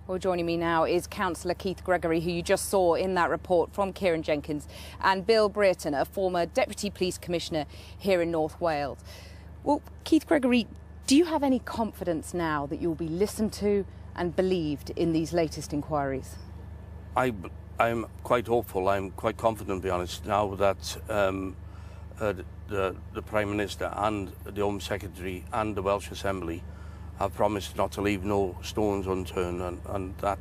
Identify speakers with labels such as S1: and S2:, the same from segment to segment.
S1: Well, joining me now is Councillor Keith Gregory, who you just saw in that report from Kieran Jenkins, and Bill Brereton, a former Deputy Police Commissioner here in North Wales. Well, Keith Gregory, do you have any confidence now that you'll be listened to and believed in these latest inquiries?
S2: I'm quite hopeful. I'm quite confident, to be honest, now that the Prime Minister and the Home Secretary and the Welsh Assembly have promised not to leave no stones unturned, and that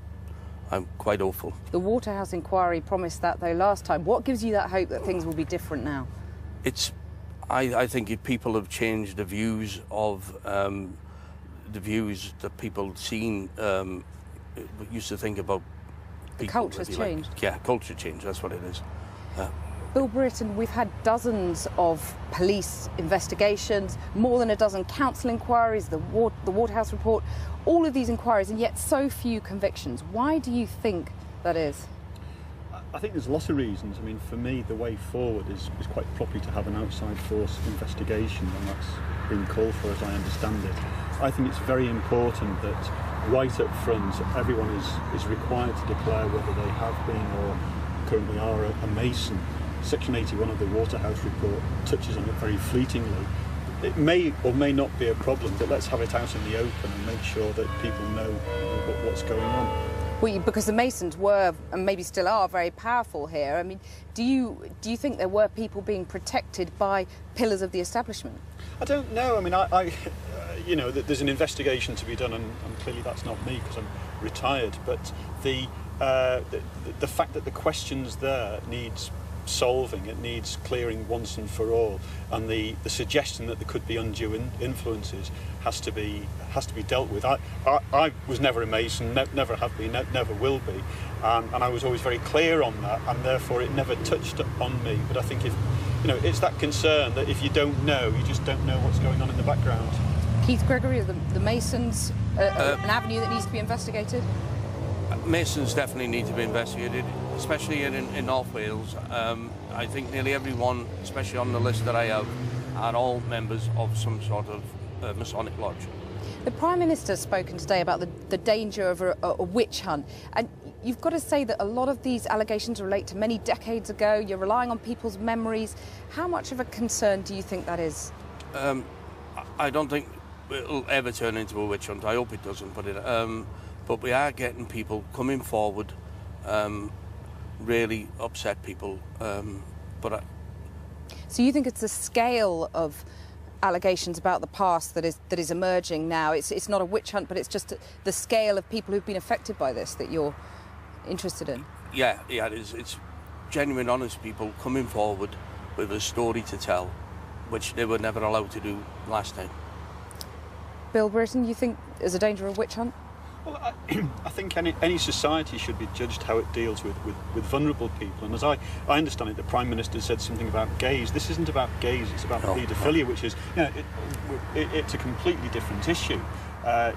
S2: I'm quite hopeful.
S1: The Waterhouse inquiry promised that, though, last time. What gives you that hope that things will be different now?
S2: I think if people have changed the views of the views that people seen used to think about.
S1: The culture's changed.
S2: Yeah, culture change. That's what it is.
S1: Bill Brereton, we've had dozens of police investigations, more than a dozen council inquiries, the Waterhouse report, all of these inquiries, and yet so few convictions. Why do you think that is?
S3: I think there's lots of reasons. I mean, for me, the way forward is quite properly to have an outside force investigation, and that's been called for, as I understand it. I think it's very important that right up front, everyone is required to declare whether they have been or currently are a Mason. Section 81 of the Waterhouse report touches on it very fleetingly. It may or may not be a problem, but let's have it out in the open and make sure that people know what's going on.
S1: Well, because the Masons were, and maybe still are, very powerful here. I mean, do you think there were people being protected by pillars of the establishment?
S3: I don't know. I mean, you know, there's an investigation to be done, and clearly that's not me because I'm retired. But the fact that the questions there needs solving, it needs clearing once and for all, and the suggestion that there could be undue influences has to be dealt with. I was never a Mason, never have been, never will be, and I was always very clear on that, and therefore it never touched on me. But I think if you know, it's that concern that if you don't know, you just don't know what's going on in the background. Keith
S1: Gregory, are the Masons an avenue that needs to be investigated?
S2: Masons definitely need to be investigated, especially in North Wales. I think nearly everyone, especially on the list that I have, are all members of some sort of Masonic lodge.
S1: The Prime Minister's spoken today about the danger of a witch hunt, and you've got to say that a lot of these allegations relate to many decades ago. You're relying on people's memories. How much of a concern do you think that is?
S2: I don't think it'll ever turn into a witch hunt. I hope it doesn't, but we are getting people coming forward, really upset people.
S1: So you think it's the scale of allegations about the past that is emerging now? It's not a witch hunt, but it's just the scale of people who've been affected by this that you're interested in? Yeah,
S2: it is. It's genuine, honest people coming forward with a story to tell, which they were never allowed to do last time.
S1: Bill Brereton, you think there's a danger of witch hunt?
S3: Well, I think any society should be judged how it deals with vulnerable people. And as I understand it, the Prime Minister said something about gays. This isn't about gays, it's about paedophilia, which is, you know, it's a completely different issue.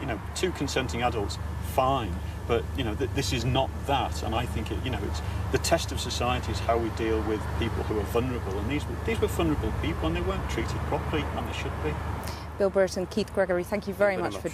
S3: You know, two consenting adults, fine. But, you know, this is not that. And I think, it's the test of society is how we deal with people who are vulnerable. And these were vulnerable people, and they weren't treated properly, and they should be.
S1: Bill Brereton, Keith Gregory, thank you very much for joining us.